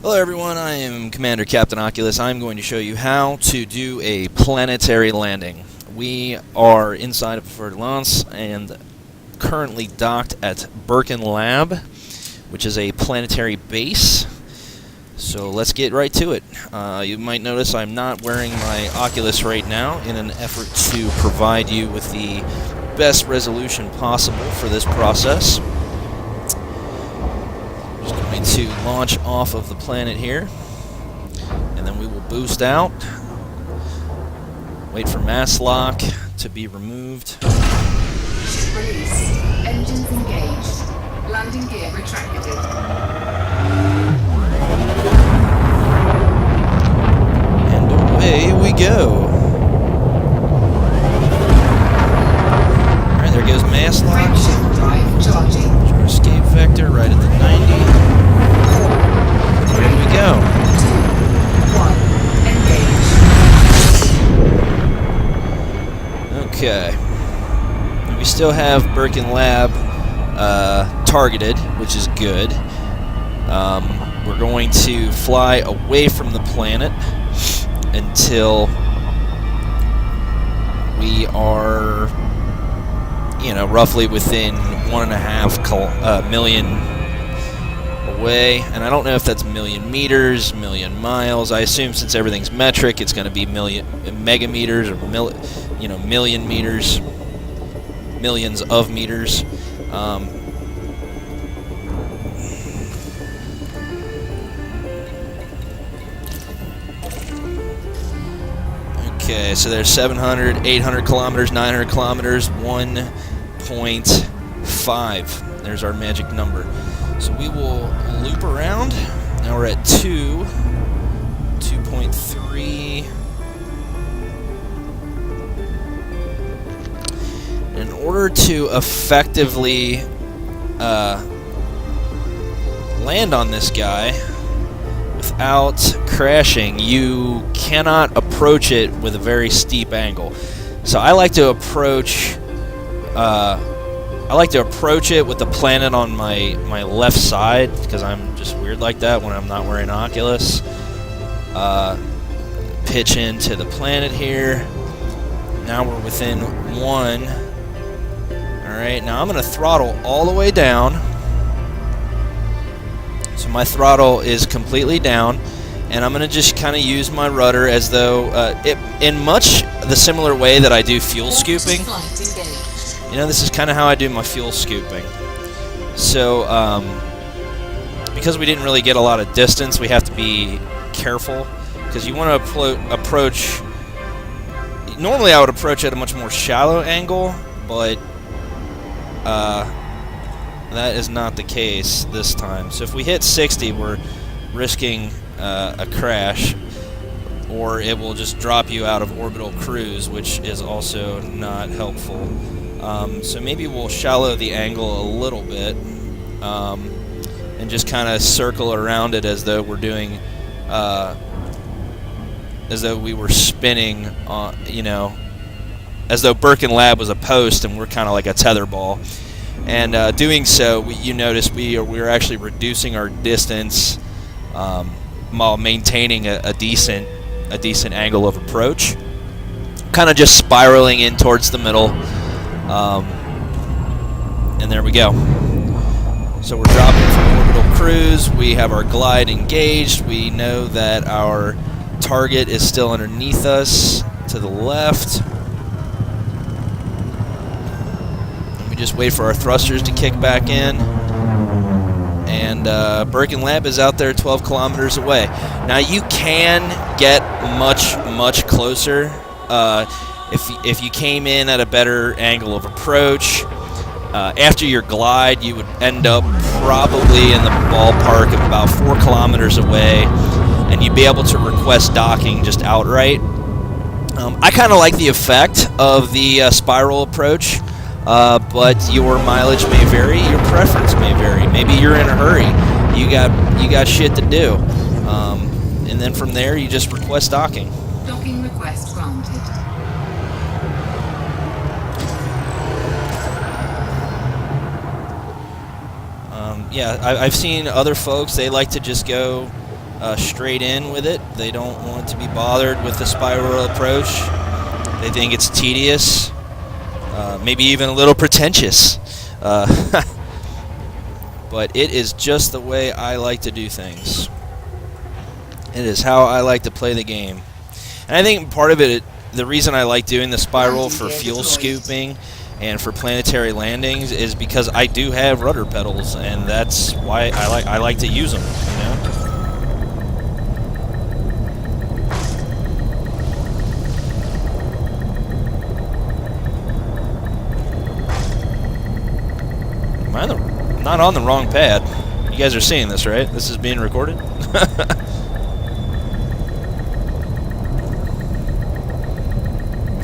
Hello everyone, I am Commander Captain Oculus. I'm going to show you how to do a planetary landing. We are inside of Verdelance and currently docked at Birkin Lab, which is a planetary base. So let's get right to it. You might notice I'm not wearing my Oculus right now in an effort to provide you with the best resolution possible for this process. Just going to launch off of the planet here, and then we will boost out, wait for mass lock to be removed. Release. Engines engaged. Landing gear retracted. And away we go. Alright, there goes mass lock. Frameshift drive charging. Our escape vector right at the 90. There we go. 2, 1, engage. Okay. We still have Birkin Lab targeted, which is good. We're going to fly away from the planet until we are, roughly within 1.5 million away. And I don't know if that's million meters, million miles. I assume since everything's metric, it's going to be million megameters or million meters, millions of meters. Okay, so there's 700, 800 kilometers, 900 kilometers, 1.5. There's our magic number. So we will loop around. Now we're at 2.3. In order to effectively land on this guy without crashing, you cannot approach it with a very steep angle. So I like to approach it with the planet on my left side, because I'm just weird like that when I'm not wearing Oculus. Pitch into the planet here. Now we're within 1. Alright, now I'm going to throttle all the way down. So my throttle is completely down, and I'm going to just kind of use my rudder as though, in much the similar way that I do fuel scooping. This is kind of how I do my fuel scooping. So, because we didn't really get a lot of distance, we have to be careful, because you want to approach. Normally I would approach at a much more shallow angle, but that is not the case this time. So if we hit 60, we're risking a crash, or it will just drop you out of orbital cruise, which is also not helpful. So maybe we'll shallow the angle a little bit, and just kind of circle around it as though we're doing, as though we were spinning on, as though Birkin Lab was a post and we're kind of like a tether ball. And doing so, you notice we're actually reducing our distance while maintaining a decent angle of approach. Kind of just spiraling in towards the middle. And there we go. So we're dropping from orbital cruise. We have our glide engaged. We know that our target is still underneath us to the left. And we just wait for our thrusters to kick back in. And Birkin Lab is out there 12 kilometers away. Now you can get much closer if you came in at a better angle of approach. After your glide, you would end up probably in the ballpark of about 4 kilometers away, and you'd be able to request docking just outright. I kind of like the effect of the spiral approach, but your mileage may vary, your preference may vary. Maybe you're in a hurry, you got shit to do, and then from there you just request docking. Docking request granted. Yeah, I've seen other folks, they like to just go straight in with it. They don't want to be bothered with the spiral approach. They think it's tedious, maybe even a little pretentious. But it is just the way I like to do things. It is how I like to play the game. And I think part of it, the reason I like doing the spiral for fuel scooping and for planetary landings is because I do have rudder pedals, and that's why I like to use them, you know? I'm not on the wrong pad. You guys are seeing this, right? This is being recorded.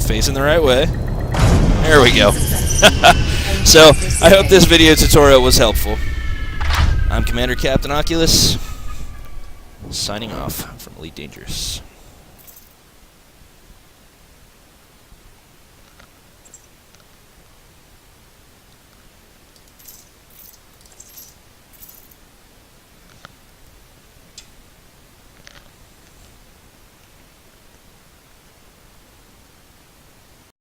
Facing the right way. There we go. So, I hope this video tutorial was helpful. I'm Commander Captain Oculus, signing off from Elite Dangerous.